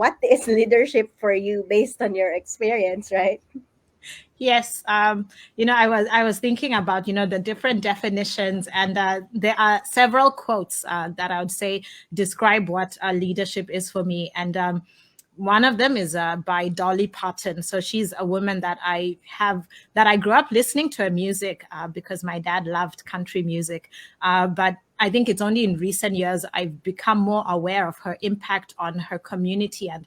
what is leadership for you based on your experience, right? Yes, I was thinking about the different definitions, and there are several quotes that I would say describe what leadership is for me, and one of them is by Dolly Parton. So she's a woman that I grew up listening to her music because my dad loved country music, but I think it's only in recent years I've become more aware of her impact on her community and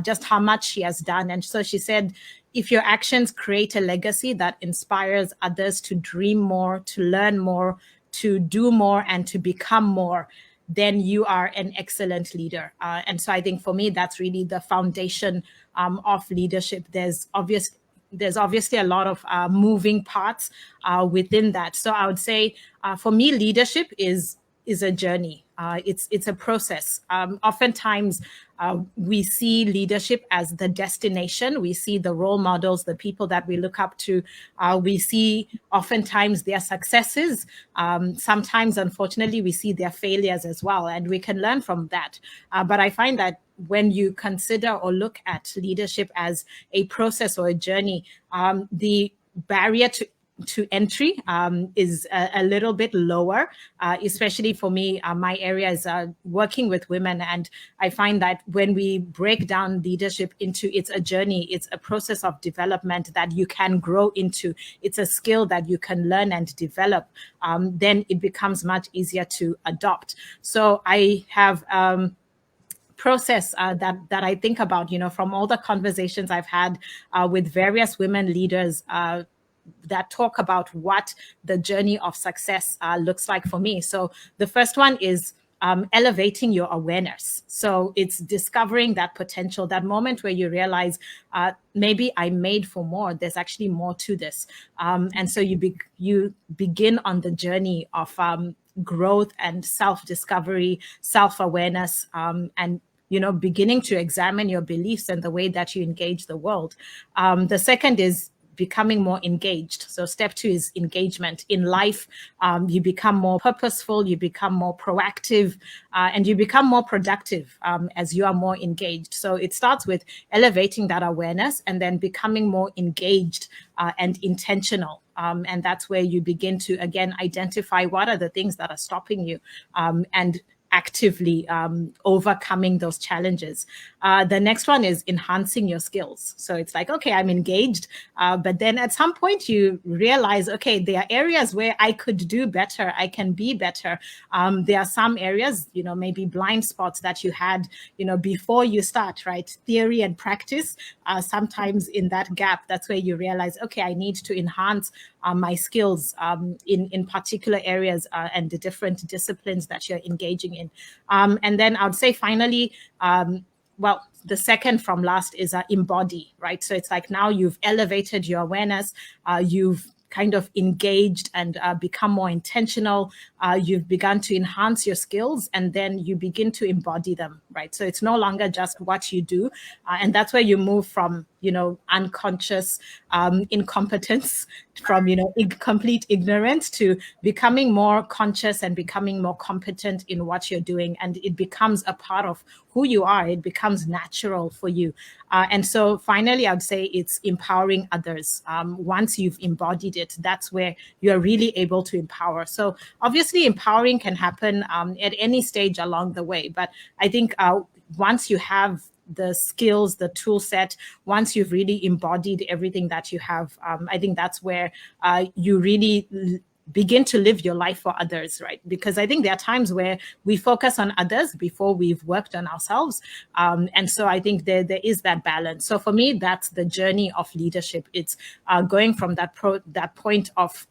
just how much she has done. And so she said, if your actions create a legacy that inspires others to dream more, to learn more, to do more, and to become more, then you are an excellent leader. And so I think for me, that's really the foundation of leadership. There's obviously a lot of moving parts within that. So I would say for me, leadership is a journey. It's a process. Oftentimes, we see leadership as the destination. We see the role models, the people that we look up to. We see oftentimes their successes. Sometimes, unfortunately, we see their failures as well, and we can learn from that. But I find that when you consider or look at leadership as a process or a journey, the barrier to entry is a little bit lower, especially for me. My area is working with women, and I find that when we break down leadership into it's a journey, it's a process of development that you can grow into, it's a skill that you can learn and develop, then it becomes much easier to adopt. So I have process that I think about, from all the conversations I've had with various women leaders that talk about what the journey of success looks like for me. So the first one is elevating your awareness. So it's discovering that potential, that moment where you realize maybe I'm made for more. There's actually more to this, and so you begin on the journey of growth and self-discovery, self-awareness, and beginning to examine your beliefs and the way that you engage the world. The second is becoming more engaged. So step 2 is engagement in life. You become more purposeful, you become more proactive, and you become more productive as you are more engaged. So it starts with elevating that awareness and then becoming more engaged and intentional. And that's where you begin to, again, identify what are the things that are stopping you, and actively overcoming those challenges. The next one is enhancing your skills. So it's like, okay, I'm engaged, but then at some point you realize, okay, there are areas where I could do better, I can be better. There are some areas, maybe blind spots that you had, before you start, right? Theory and practice, sometimes in that gap, that's where you realize, okay, I need to enhance my skills in particular areas and the different disciplines that you're engaging in. And then I would say finally, well, the second from last is embody, right? So it's like now you've elevated your awareness, you've kind of engaged and become more intentional. You've begun to enhance your skills, and then you begin to embody them, right? So it's no longer just what you do. And that's where you move from, unconscious incompetence, from, complete ignorance to becoming more conscious and becoming more competent in what you're doing. And it becomes a part of who you are. It becomes natural for you. And so finally, I'd say it's empowering others. Once you've embodied it, that's where you're really able to empower. So obviously empowering can happen at any stage along the way. But I think once you have the skills, the tool set, once you've really embodied everything that you have, I think that's where you really begin to live your life for others, right? Because I think there are times where we focus on others before we've worked on ourselves. And so I think there is that balance. So for me, that's the journey of leadership. It's going from that point of,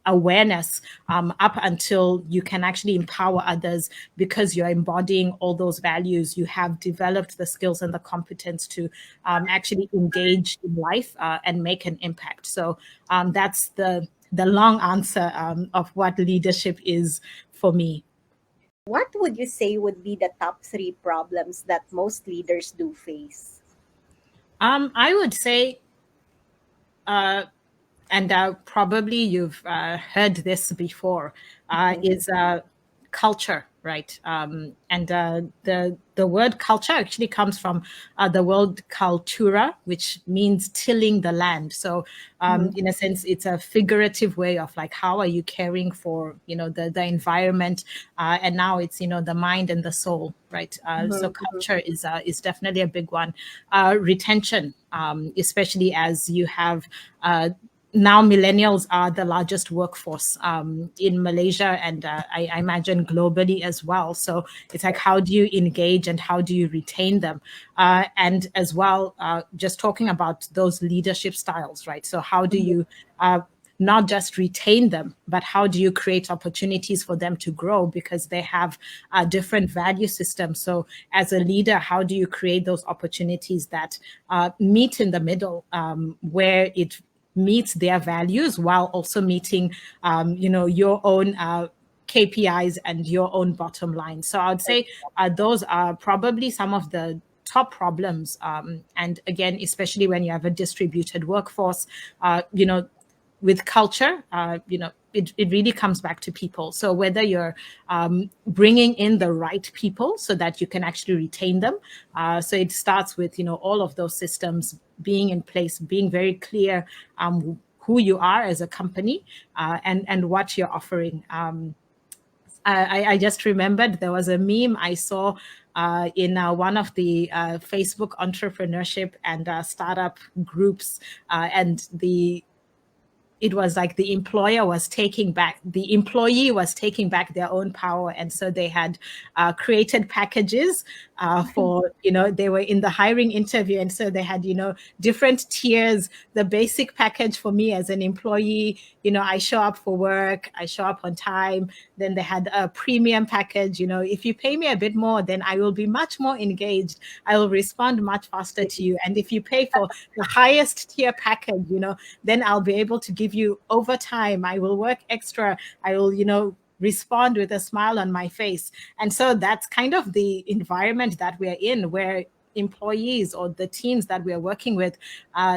awareness up until you can actually empower others, because you're embodying all those values. You have developed the skills and the competence to actually engage in life and make an impact. So that's the long answer of what leadership is for me. What would you say would be the top 3 problems that most leaders do face? I would say, and probably you've heard this before, is culture, right? And the word culture actually comes from the word cultura, which means tilling the land. So Mhm. in a sense, it's a figurative way of like, how are you caring for, the environment, and now it's, the mind and the soul, right? So Mhm. Mhm. culture is definitely a big one. Retention, especially as you have now millennials are the largest workforce in Malaysia, and I imagine globally as well. So it's like, how do you engage and how do you retain them? And as well, just talking about those leadership styles, right? So how do Mhm. you not just retain them, but how do you create opportunities for them to grow, because they have different value systems. So as a leader, how do you create those opportunities that meet in the middle, where it meets their values while also meeting, your own KPIs and your own bottom line. So I would say those are probably some of the top problems. And again, especially when you have a distributed workforce, with culture, it really comes back to people. So whether you're bringing in the right people so that you can actually retain them. So it starts with, all of those systems being in place, being very clear who you are as a company, and what you're offering. I just remembered there was a meme I saw in one of the Facebook entrepreneurship and startup groups, and it was like the employee was taking back their own power, and so they had created packages for, they were in the hiring interview, and so they had, different tiers. The basic package for me as an employee, I show up for work, I show up on time. Then they had a premium package. If you pay me a bit more, then I will be much more engaged, I will respond much faster to you. And if you pay for the highest tier package, then I'll be able to give you overtime. I will work extra. I will, respond with a smile on my face. And so that's kind of the environment that we're in, where employees or the teams that we're working with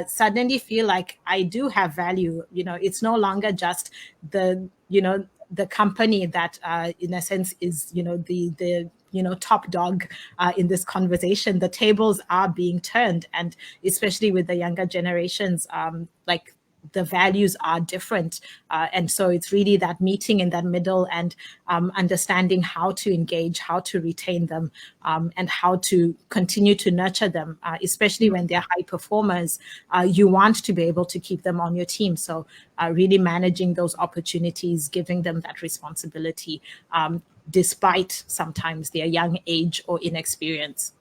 suddenly feel like I do have value. It's no longer just the company that in a sense is, the top dog in this conversation. The tables are being turned, and especially with the younger generations, like, the values are different, and so it's really that meeting in that middle, and understanding how to engage, how to retain them, and how to continue to nurture them, especially when they're high performers. You want to be able to keep them on your team. So really managing those opportunities, giving them that responsibility, despite sometimes their young age or inexperience.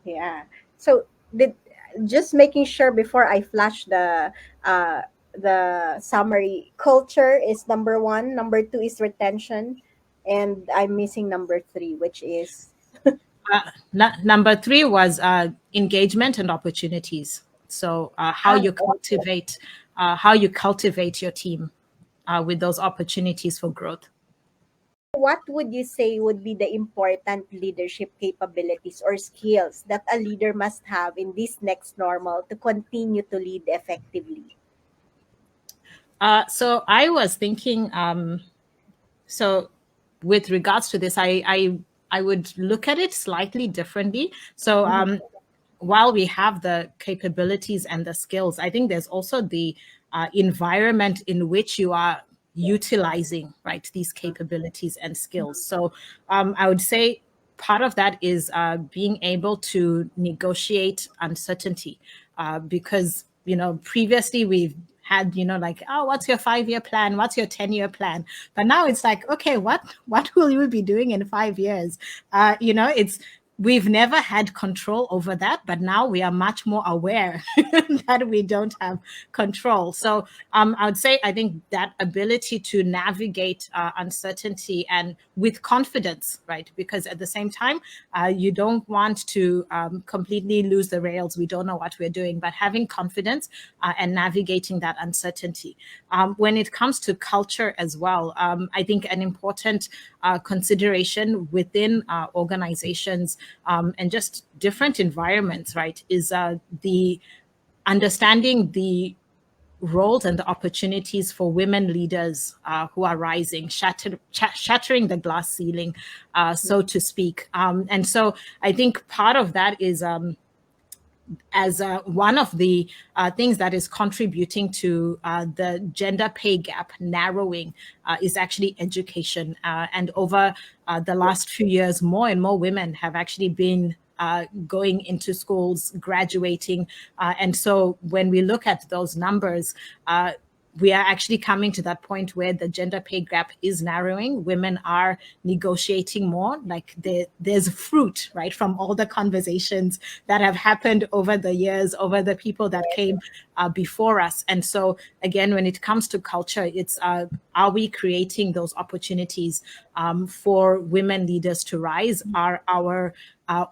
Yeah. So did just making sure before I flash uh the summary. Culture is number one. Number two is retention, and I'm missing number three, which is Number three was engagement and opportunities. So okay. how you cultivate your team with those opportunities for growth. What would you say would be the important leadership capabilities or skills that a leader must have in this next normal to continue to lead effectively? So I was thinking, so with regards to this, I would look at it slightly differently. So Mhm. while we have the capabilities and the skills, I think there's also the environment in which you are utilizing, right, these capabilities and skills. So I would say part of that is being able to negotiate uncertainty, because previously we've had, like, oh, what's your 5-year plan, what's your 10-year plan? But now it's like, okay, what will you be doing in 5 years? It's we've never had control over that, but now we are much more aware that we don't have control. So I would say, I think that ability to navigate uncertainty and with confidence, right? Because at the same time, you don't want to completely lose the rails. We don't know what we're doing, but having confidence and navigating that uncertainty. When it comes to culture as well, I think an important consideration within organizations, and just different environments, right, is the understanding the roles and the opportunities for women leaders who are rising, shattering the glass ceiling, so to speak. And so I think part of that is as one of the things that is contributing to the gender pay gap narrowing is actually education. And over the last few years, more and more women have actually been going into schools, graduating. And so when we look at those numbers, we are actually coming to that point where the gender pay gap is narrowing. Women are negotiating more. Like there's fruit, right, from all the conversations that have happened over the years, over the people that came before us. And so, again, when it comes to culture, it's are we creating those opportunities for women leaders to rise? Are our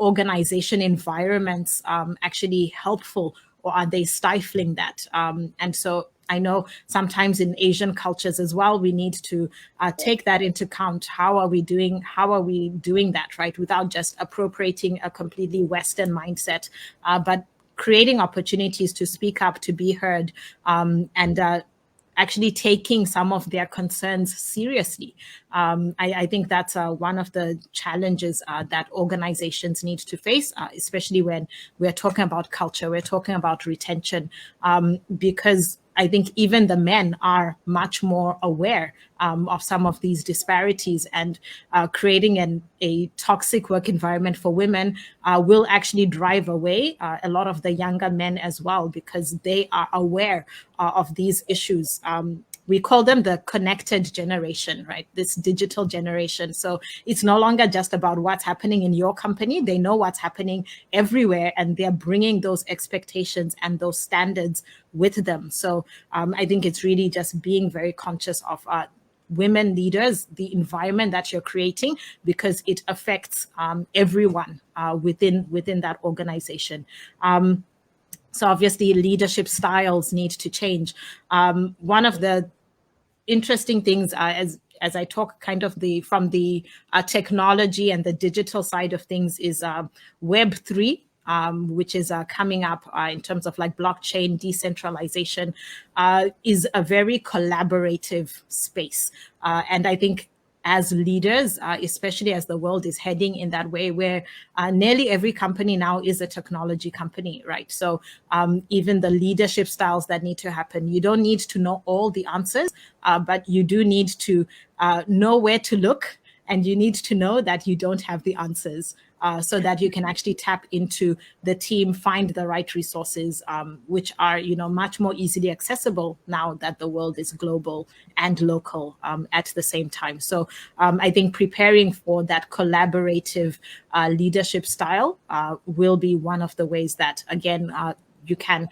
organization environments actually helpful, or are they stifling that? And so I know sometimes in Asian cultures as well, we need to take that into account. How are we doing that, right? Without just appropriating a completely Western mindset, but creating opportunities to speak up, to be heard, and actually taking some of their concerns seriously. I think that's one of the challenges that organizations need to face, especially when we're talking about culture, we're talking about retention, because I think even the men are much more aware of some of these disparities, and creating a toxic work environment for women will actually drive away a lot of the younger men as well, because they are aware of these issues. We call them the connected generation, right? This digital generation. So it's no longer just about what's happening in your company. They know what's happening everywhere, and they're bringing those expectations and those standards with them. So I think it's really just being very conscious of women leaders, the environment that you're creating, because it affects everyone within that organization. So obviously leadership styles need to change. One of the interesting things as I talk kind of from the technology and the digital side of things is Web3, which is coming up in terms of like blockchain decentralization, is a very collaborative space. And I think as leaders, especially as the world is heading in that way, where nearly every company now is a technology company, right? So even the leadership styles that need to happen, you don't need to know all the answers, but you do need to know where to look, and you need to know that you don't have the answers, so that you can actually tap into the team, find the right resources, which are much more easily accessible now that the world is global and local at the same time. So I think preparing for that collaborative leadership style will be one of the ways that, again, you can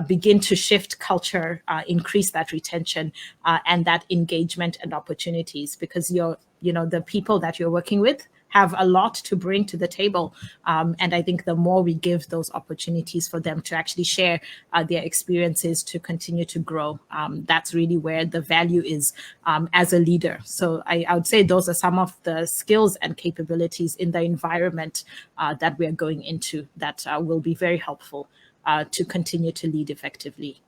begin to shift culture, increase that retention and that engagement and opportunities, because the people that you're working with have a lot to bring to the table. And I think the more we give those opportunities for them to actually share their experiences, to continue to grow, that's really where the value is as a leader. So I would say those are some of the skills and capabilities in the environment that we're going into that will be very helpful to continue to lead effectively.